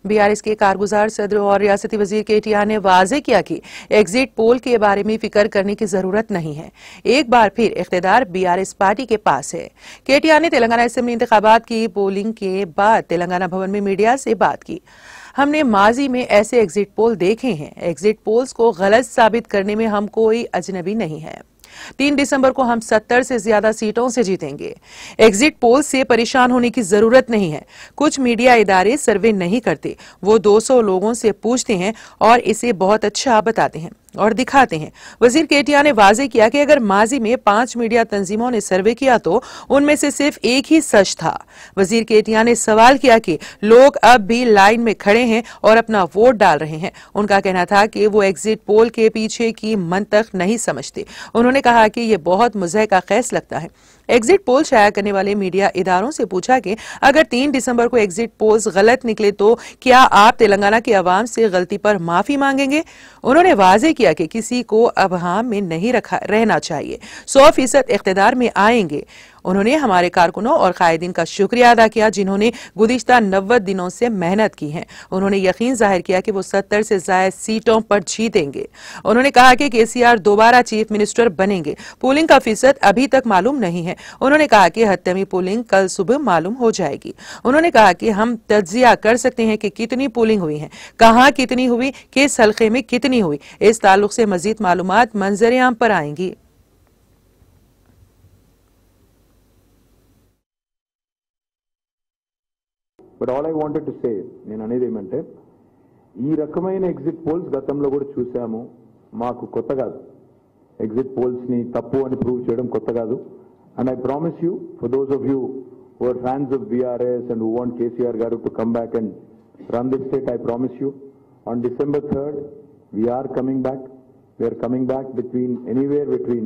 BRS के कारगुजार सदर और रियासती वजीर केटीआर ने वाजे किया कि एग्जिट पोल के बारे में फिक्र करने की जरूरत नहीं है। एक बार फिर इख्तियार बीआरएस पार्टी के पास है। केटीआर ने तेलंगाना असेंबली इंतखाबात की पोलिंग के बाद तेलंगाना भवन में मीडिया से बात की। हमने माजी में ऐसे एग्जिट पोल देखे हैं। एग्जिट पोल्स को गलत साबित करने में हम कोई अजनबी नहीं है। 3 दिसंबर को हम 70 से ज्यादा सीटों से जीतेंगे। एग्जिट पोल से परेशान होने की जरूरत नहीं है। कुछ मीडिया इदारे सर्वे नहीं करते, वो 200 लोगों से पूछते हैं और इसे बहुत अच्छा बताते हैं और दिखाते हैं। वजीर केटीआर ने वाजे किया कि अगर माजी में 5 मीडिया तंजीमों ने सर्वे किया तो उनमें से सिर्फ एक ही सच था। वजीर केटीआर ने सवाल किया कि लोग अब भी लाइन में खड़े हैं और अपना वोट डाल रहे हैं। उनका कहना था कि वो एग्जिट पोल के पीछे की मंतक नहीं समझते। उन्होंने कहा कि यह बहुत मुज़हिका खेस लगता है। एग्जिट पोल शाया करने वाले मीडिया इदारों से पूछा कि अगर 3 दिसंबर को एग्जिट पोल्स गलत निकले तो क्या आप तेलंगाना की आवाम से गलती पर माफी मांगेंगे? उन्होंने वाजे किया कि किसी को अबहाम में नहीं रहना चाहिए। 100% इख्तियार में आएंगे। उन्होंने हमारे कारकुनों और कायदीन का शुक्रिया अदा किया जिन्होंने गुज़िश्ता 90 दिनों से मेहनत की है। उन्होंने यकीन जाहिर किया कि वो 70 से ज्यादा सीटों पर जीतेंगे। उन्होंने कहा कि केसीआर दोबारा चीफ मिनिस्टर बनेंगे। पोलिंग का फीसद अभी तक मालूम नहीं है। उन्होंने कहा कि हत्तमी पोलिंग कल सुबह मालूम हो जाएगी। उन्होंने कहा कि हम तज्जिया कर सकते हैं कि कितनी पोलिंग हुई है, कहां कितनी हुई, किस हल्के में कितनी हुई। इस ताल्लुक से मजीद मालूमात मंजर-ए-आम पर आएंगी। But all I wanted to say, నేను అనేది ఏమంటే ఈ రకమైన ఎగ్జిట్ పోల్స్ గతంలో కూడా చూసాము. మాకు కొత్త కాదు. ఎగ్జిట్ పోల్స్ ని తప్పు అని ప్రూవ్ చేయడం కొత్త కాదు. And I promise you, for those of you who are fans of BRS and who want KCR garu to come back and run this state, I promise you, on December 3rd, we are coming back. We are coming back anywhere between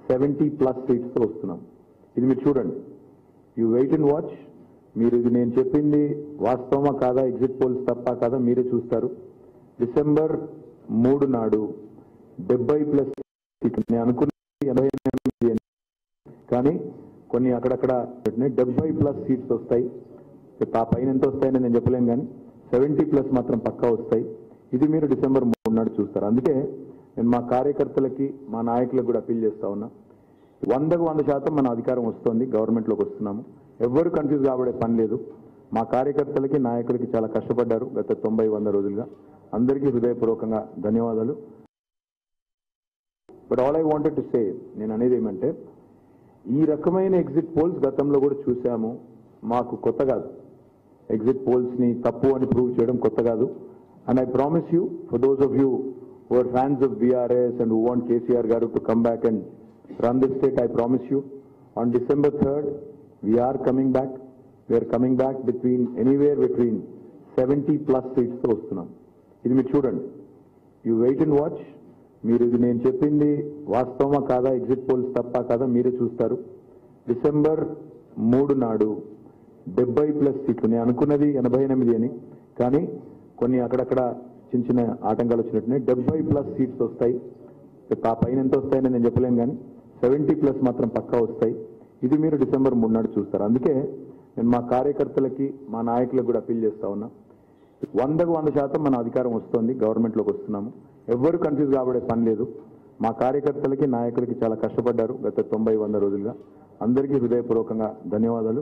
70 plus seats తో వస్తున్నాం. ఇది మీరు చూడండి. You wait and watch. మీరు ఇది నేను చెప్పింది వాస్తవమా కాదా, ఎగ్జిట్ పోల్స్ తప్ప కాదా మీరే చూస్తారు. డిసెంబర్ 3 నాడు 70+ సీట్లు నేను అనుకున్నది 88, కానీ కొన్ని అక్కడక్కడ 70+ సీట్స్ వస్తాయి. ఆ పైన ఎంత వస్తాయని నేను చెప్పలేను, కానీ 70+ మాత్రం పక్కా వస్తాయి. ఇది మీరు డిసెంబర్ 3 నాడు చూస్తారు. అందుకే నేను మా కార్యకర్తలకి మా నాయకులకు కూడా అప్పీల్ చేస్తా ఉన్నా. 100కు 100% మన అధికారం వస్తుంది, గవర్నమెంట్లోకి వస్తున్నాము. ఎవరు కన్ఫ్యూజ్ కాబడే పని లేదు. మా కార్యకర్తలకి నాయకులకి చాలా కష్టపడ్డారు గత 90-100 రోజులుగా. అందరికీ హృదయపూర్వకంగా ధన్యవాదాలు. But all I wanted to say, నేను అనేది ఏమంటే ఈ రకమైన ఎగ్జిట్ పోల్స్ గతంలో కూడా చూసాము. మాకు కొత్త కాదు. ఎగ్జిట్ పోల్స్ ని తప్పు అని ప్రూవ్ చేయడం కొత్త కాదు. And I promise you, for those of you who are fans of BRS and who want KCR garu to come back and run this state, I promise you, on December 3rd, we are coming back. We are coming back anywhere between 70+ seats తో వస్తున్నాం. ఇది మీరు చూడండి. You wait and watch. మీరు ఇది నేను చెప్పింది వాస్తవమా కాదా, ఎగ్జిట్ పోల్స్ తప్ప కాదా మీరే చూస్తారు. డిసెంబర్ 3 నాడు 70+ సీట్లు నేను అనుకున్నది 88 అని, కానీ కొన్ని అక్కడక్కడ చిన్న చిన్న ఆటంకాలు వచ్చినట్టునే 70+ సీట్స్ వస్తాయి. ఆ పైన ఎంత వస్తాయని నేను చెప్పలేను, కానీ 70+ మాత్రం పక్కా వస్తాయి. ఇది మీరు డిసెంబర్ 3 నాడు చూస్తారు. అందుకే నేను మా కార్యకర్తలకి మా నాయకులకు కూడా అప్పీల్ చేస్తా ఉన్నా. 100కు 100% మన అధికారం వస్తుంది, గవర్నమెంట్లోకి వస్తున్నాము. ఎవరు కన్ఫ్యూజ్ కాబడే పని లేదు. మా కార్యకర్తలకి నాయకులకి చాలా కష్టపడ్డారు గత 90-100 రోజులుగా. అందరికీ హృదయపూర్వకంగా ధన్యవాదాలు.